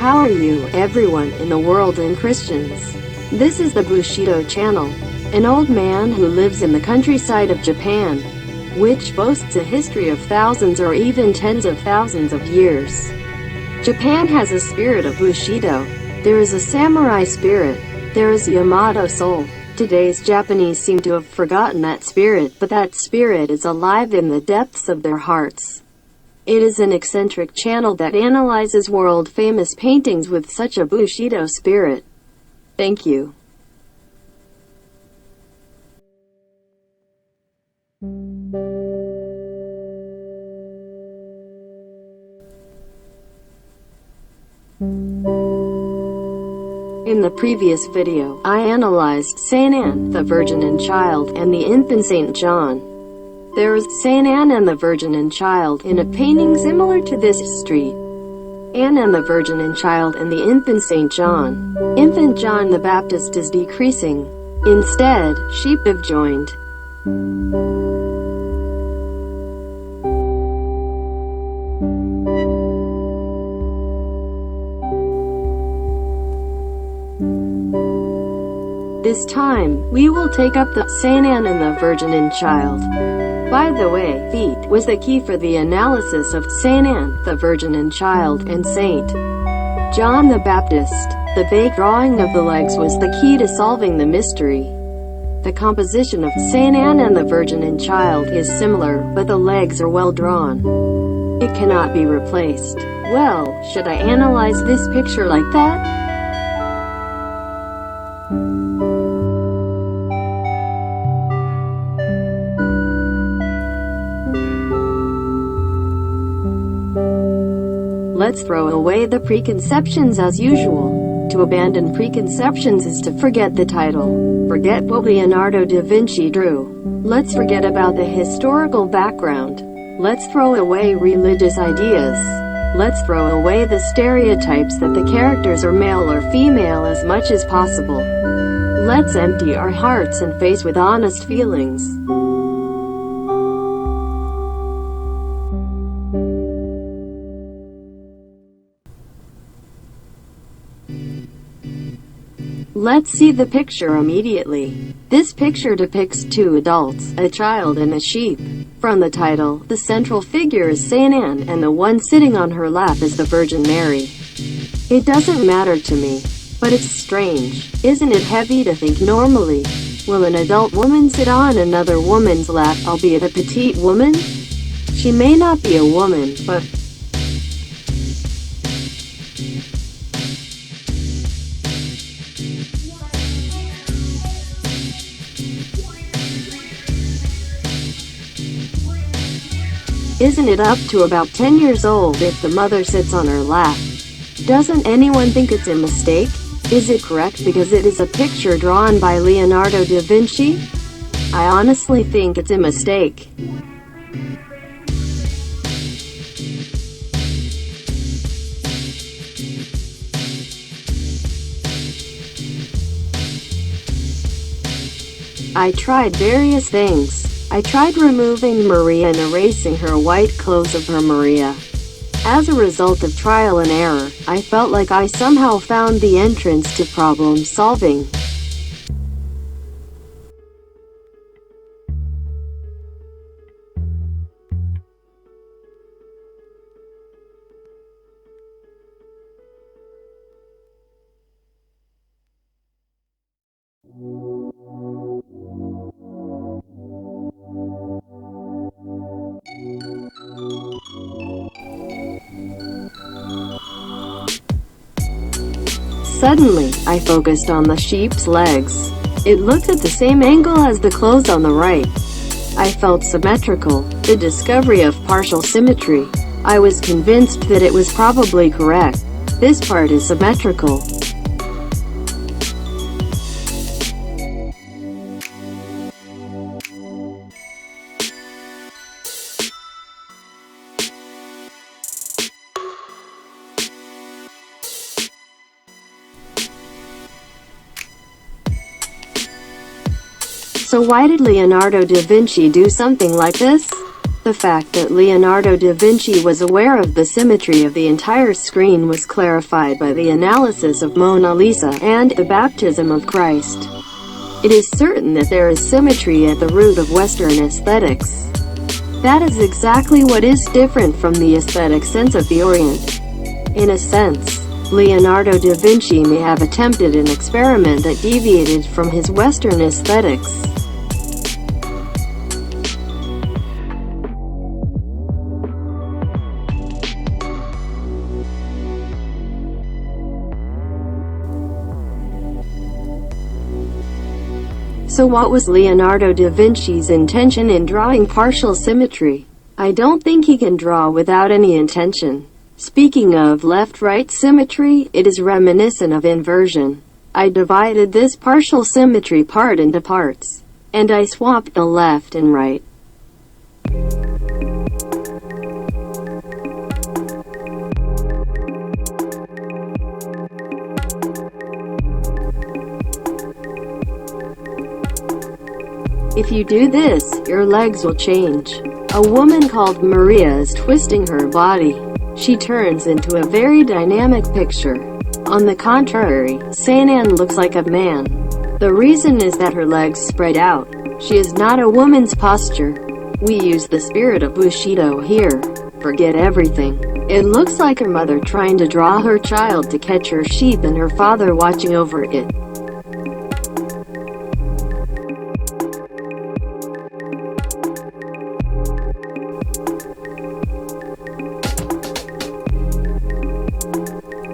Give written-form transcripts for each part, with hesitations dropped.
How are you, everyone in the world and Christians? This is the Bushido channel, an old man who lives in the countryside of Japan, which boasts a history of thousands or even tens of thousands of years. Japan has a spirit of Bushido. There is a samurai spirit. There is Yamato soul. Today's Japanese seem to have forgotten that spirit, but that spirit is alive in the depths of their hearts. It is an eccentric channel that analyzes world-famous paintings with such a Bushido spirit. Thank you. In the previous video, I analyzed Saint Anne, the Virgin and Child, and the infant Saint John. There is Saint Anne and the Virgin and Child in a painting similar to this street. Anne and the Virgin and Child and the infant Saint John. Infant John the Baptist is decreasing. Instead, sheep have joined. This time, we will take up the Saint Anne and the Virgin and Child. By the way, feet was the key for the analysis of Saint Anne, the Virgin and Child, and Saint John the Baptist. The vague drawing of the legs was the key to solving the mystery. The composition of Saint Anne and the Virgin and Child is similar, but the legs are well drawn. It cannot be replaced. Well, should I analyze this picture like that? Let's throw away the preconceptions as usual. To abandon preconceptions is to forget the title. Forget what Leonardo da Vinci drew. Let's forget about the historical background. Let's throw away religious ideas. Let's throw away the stereotypes that the characters are male or female as much as possible. Let's empty our hearts and face with honest feelings. Let's see the picture immediately. This picture depicts two adults, a child and a sheep. From the title, the central figure is Saint Anne, and the one sitting on her lap is the Virgin Mary. It doesn't matter to me, but it's strange. Isn't it heavy to think normally? Will an adult woman sit on another woman's lap, albeit a petite woman? She may not be a woman, but isn't it up to about 10 years old if the mother sits on her lap? Doesn't anyone think it's a mistake? Is it correct because it is a picture drawn by Leonardo da Vinci? I honestly think it's a mistake. I tried various things. I tried removing Maria and erasing her white clothes of her Maria. As a result of trial and error, I felt like I somehow found the entrance to problem solving. Suddenly, I focused on the sheep's legs. It looked at the same angle as the clothes on the right. I felt symmetrical, the discovery of partial symmetry. I was convinced that it was probably correct. This part is symmetrical. So why did Leonardo da Vinci do something like this? The fact that Leonardo da Vinci was aware of the symmetry of the entire screen was clarified by the analysis of Mona Lisa and the baptism of Christ. It is certain that there is symmetry at the root of Western aesthetics. That is exactly what is different from the aesthetic sense of the Orient. In a sense, Leonardo da Vinci may have attempted an experiment that deviated from his Western aesthetics. So what was Leonardo da Vinci's intention in drawing partial symmetry? I don't think he can draw without any intention. Speaking of left-right symmetry, it is reminiscent of inversion. I divided this partial symmetry part into parts, and I swapped the left and right. If you do this, your legs will change. A woman called Maria is twisting her body. She turns into a very dynamic picture. On the contrary, Saint Anne looks like a man. The reason is that her legs spread out. She is not a woman's posture. We use the spirit of Bushido here. Forget everything. It looks like her mother trying to draw her child to catch her sheep and her father watching over it.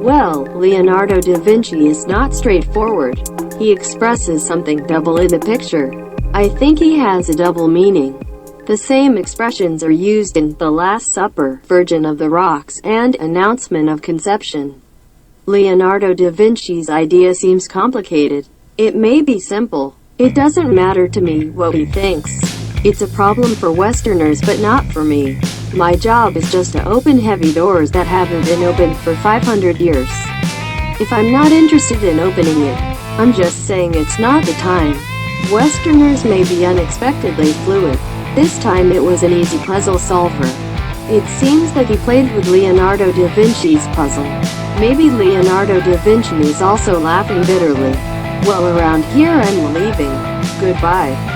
Well, Leonardo da Vinci is not straightforward. He expresses something double in the picture. I think he has a double meaning. The same expressions are used in The Last Supper, Virgin of the Rocks, and Announcement of Conception. Leonardo da Vinci's idea seems complicated. It may be simple. It doesn't matter to me what he thinks. It's a problem for Westerners but not for me. My job is just to open heavy doors that haven't been opened for 500 years. If I'm not interested in opening it, I'm just saying it's not the time. Westerners may be unexpectedly fluid. This time it was an easy puzzle solver. It seems that he played with Leonardo da Vinci's puzzle. Maybe Leonardo da Vinci is also laughing bitterly. Well, around here I'm leaving. Goodbye.